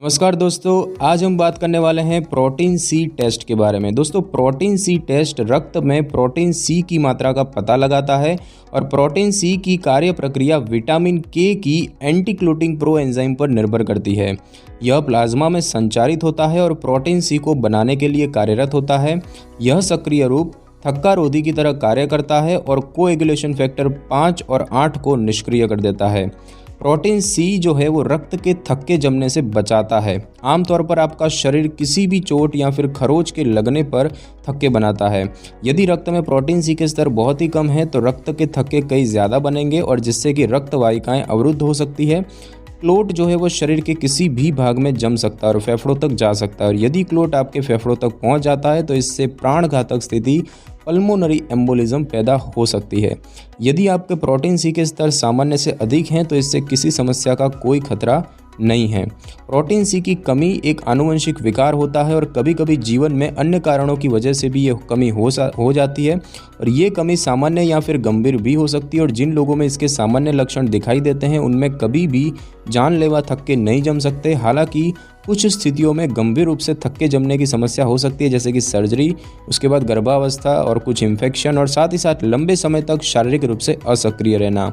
नमस्कार दोस्तों, आज हम बात करने वाले हैं प्रोटीन सी टेस्ट के बारे में। दोस्तों, प्रोटीन सी टेस्ट रक्त में प्रोटीन सी की मात्रा का पता लगाता है और प्रोटीन सी की कार्य प्रक्रिया विटामिन के की एंटी प्रो एंजाइम पर निर्भर करती है। यह प्लाज्मा में संचारित होता है और प्रोटीन सी को बनाने के लिए कार्यरत होता है। यह सक्रिय रूप थक्का रोधी की तरह कार्य करता है और कोएगुलेशन फैक्टर 5 और 8 को निष्क्रिय कर देता है। प्रोटीन सी जो है वो रक्त के थक्के जमने से बचाता है। आमतौर पर आपका शरीर किसी भी चोट या फिर खरोच के लगने पर थक्के बनाता है। यदि रक्त में प्रोटीन सी के स्तर बहुत ही कम है तो रक्त के थक्के कई ज़्यादा बनेंगे और जिससे कि रक्त वाहिकाएं अवरुद्ध हो सकती है। क्लोट जो है वो शरीर के किसी भी भाग में जम सकता है और फेफड़ों तक जा सकता है और यदि क्लोट आपके फेफड़ों तक पहुंच जाता है तो इससे प्राणघातक स्थिति पल्मोनरी एम्बोलिज्म पैदा हो सकती है। यदि आपके प्रोटीन सी के स्तर सामान्य से अधिक हैं तो इससे किसी समस्या का कोई खतरा नहीं है। प्रोटीन सी की कमी एक आनुवंशिक विकार होता है और कभी कभी जीवन में अन्य कारणों की वजह से भी ये कमी हो जाती है और ये कमी सामान्य या फिर गंभीर भी हो सकती है। और जिन लोगों में इसके सामान्य लक्षण दिखाई देते हैं उनमें कभी भी जानलेवा थक्के नहीं जम सकते। हालांकि कुछ स्थितियों में गंभीर रूप से थक्के जमने की समस्या हो सकती है, जैसे कि सर्जरी, उसके बाद गर्भावस्था और कुछ इन्फेक्शन और साथ ही साथ लंबे समय तक शारीरिक रूप से असक्रिय रहना।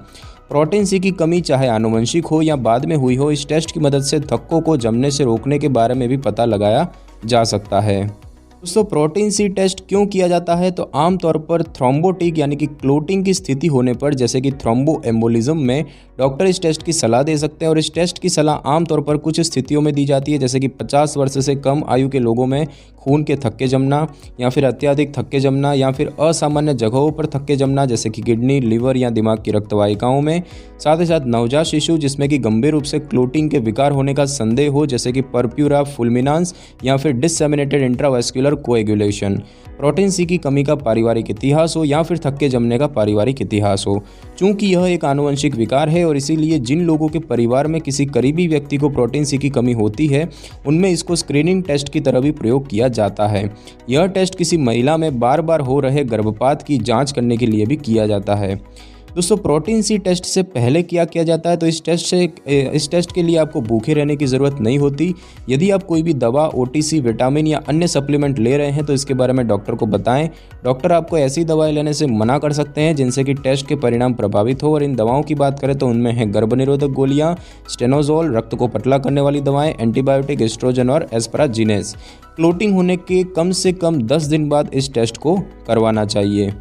प्रोटीन सी की कमी चाहे आनुवंशिक हो या बाद में हुई हो, इस टेस्ट की मदद से थक्कों को जमने से रोकने के बारे में भी पता लगाया जा सकता है। दोस्तों, प्रोटीन सी टेस्ट क्यों किया जाता है? तो आमतौर पर थ्रोम्बोटिक यानी कि क्लोटिंग की स्थिति होने पर, जैसे कि थ्रोम्बो एम्बोलिज्म में, डॉक्टर इस टेस्ट की सलाह दे सकते हैं और इस टेस्ट की सलाह आमतौर पर कुछ स्थितियों में दी जाती है, जैसे कि 50 वर्ष से कम आयु के लोगों में खून के थक्के जमना या फिर अत्यधिक थक्के जमना या फिर असामान्य जगहों पर थक्के जमना, जैसे कि किडनी, लिवर या दिमाग की रक्तवाहिकाओं में। साथ ही साथ नवजात शिशु जिसमें कि गंभीर रूप से क्लोटिंग के विकार होने का संदेह हो, जैसे कि पर्प्यूरा फुल्मिनांस या फिर डिससेमिनेटेड इंट्रावेस्कुलर कोएगुलेशन। प्रोटीन सी की कमी का पारिवारिक इतिहास हो या फिर थक्के जमने का पारिवारिक इतिहास हो। चूंकि यह एक आनुवंशिक विकार है और इसीलिए जिन लोगों के परिवार में किसी करीबी व्यक्ति को प्रोटीन सी की कमी होती है उनमें इसको स्क्रीनिंग टेस्ट की तरह भी प्रयोग किया जाता है। यह टेस्ट किसी महिला में बार बार हो रहे गर्भपात की जांच करने के लिए भी किया जाता है। दोस्तों, प्रोटीन सी टेस्ट से पहले क्या किया जाता है? तो इस टेस्ट के लिए आपको भूखे रहने की ज़रूरत नहीं होती। यदि आप कोई भी दवा, ओटीसी, विटामिन या अन्य सप्लीमेंट ले रहे हैं तो इसके बारे में डॉक्टर को बताएं। डॉक्टर आपको ऐसी दवाएं लेने से मना कर सकते हैं जिनसे कि टेस्ट के परिणाम प्रभावित हो। और इन दवाओं की बात करें तो उनमें है गर्भनिरोधक गोलियाँ, स्टेनोजोल, रक्त को पतला करने वाली दवाएँ, एंटीबायोटिक, एस्ट्रोजन और एस्पराजिनेस। क्लोटिंग होने के कम से कम 10 दिन बाद इस टेस्ट को करवाना चाहिए।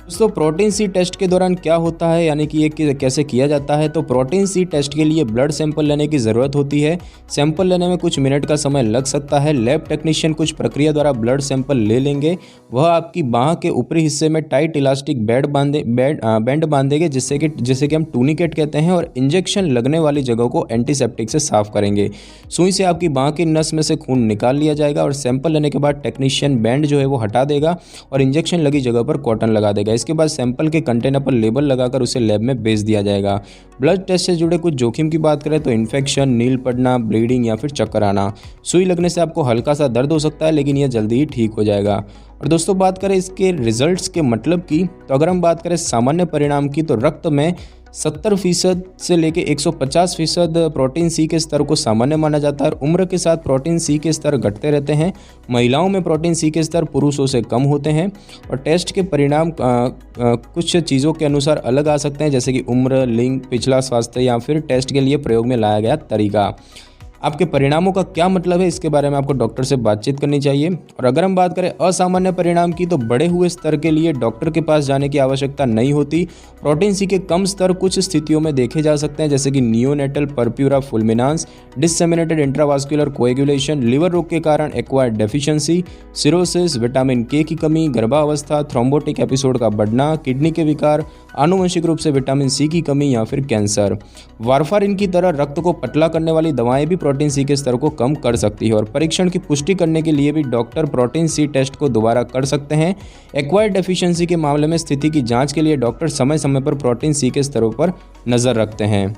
दोस्तों, प्रोटीन सी टेस्ट के दौरान क्या होता है, यानी कि ये कैसे किया जाता है? तो प्रोटीन सी टेस्ट के लिए ब्लड सैंपल लेने की ज़रूरत होती है। सैंपल लेने में कुछ मिनट का समय लग सकता है। लैब टेक्नीशियन कुछ प्रक्रिया द्वारा ब्लड सैंपल ले लेंगे। वह आपकी बाह के ऊपरी हिस्से में टाइट इलास्टिक बैंड बांधेंगे, जिससे कि हम टूनिकेट कहते हैं, और इंजेक्शन लगने वाली जगह को एंटीसेप्टिक से साफ करेंगे। सुई से आपकी बाह की नस में से खून निकाल लिया जाएगा और सैंपल लेने के बाद टेक्नीशियन बैंड जो है वो हटा देगा और इंजेक्शन लगी जगह पर कॉटन लगा देगा। इसके बाद सैंपल के कंटेनर पर लेबल लगाकर उसे लैब में भेज दिया जाएगा। ब्लड टेस्ट से जुड़े कुछ जोखिम की बात करें तो इन्फेक्शन, नील पड़ना, ब्लीडिंग या फिर चक्कर आना। सुई लगने से आपको हल्का सा दर्द हो सकता है लेकिन यह जल्दी ही ठीक हो जाएगा। और दोस्तों, बात करें इसके रिजल्ट्स के मतलब की, तो अगर हम बात करें सामान्य परिणाम की, तो रक्त में 70% से लेकर 150% प्रोटीन सी के स्तर को सामान्य माना जाता है और उम्र के साथ प्रोटीन सी के स्तर घटते रहते हैं। महिलाओं में प्रोटीन सी के स्तर पुरुषों से कम होते हैं और टेस्ट के परिणाम कुछ चीज़ों के अनुसार अलग आ सकते हैं, जैसे कि उम्र, लिंग, पिछला स्वास्थ्य या फिर टेस्ट के लिए प्रयोग में लाया गया तरीका। आपके परिणामों का क्या मतलब है, इसके बारे में आपको डॉक्टर से बातचीत करनी चाहिए। और अगर हम बात करें असामान्य परिणाम की, तो बढ़े हुए स्तर के लिए डॉक्टर के पास जाने की आवश्यकता नहीं होती। प्रोटीन सी के कम स्तर कुछ स्थितियों में देखे जा सकते हैं, जैसे कि नियोनेटल पर्प्यूरा फुल्मिनांस, डिससेमिनेटेड इंट्रावास्कुलर कोएगुलेशन, लिवर रोग के कारण एक्वायर्ड डेफिशिएंसी, सिरोसिस, विटामिन के की कमी, गर्भावस्था, थ्रोम्बोटिक एपिसोड का बढ़ना, किडनी के विकार, आनुवंशिक रूप से विटामिन सी की कमी या फिर कैंसर। वारफारिन की तरह रक्त को पतला करने वाली दवाएं भी प्रोटीन सी के स्तर को कम कर सकती है और परीक्षण की पुष्टि करने के लिए भी डॉक्टर प्रोटीन सी टेस्ट को दोबारा कर सकते हैं। एक्वायर्ड डेफिशिएंसी के मामले में स्थिति की जांच के लिए डॉक्टर समय समय पर प्रोटीन सी के स्तरों पर नज़र रखते हैं।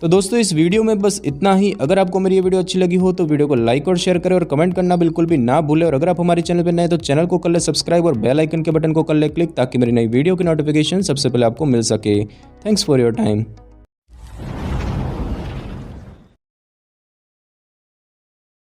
तो दोस्तों, इस वीडियो में बस इतना ही। अगर आपको मेरी ये वीडियो अच्छी लगी हो तो वीडियो को लाइक और शेयर करें और कमेंट करना बिल्कुल भी ना भूलें। और अगर आप हमारे चैनल पर नए तो चैनल को कर ले सब्सक्राइब और बेल आइकन के बटन को कर ले क्लिक, ताकि मेरी नई वीडियो की नोटिफिकेशन सबसे पहले आपको मिल सके। Thanks for your time.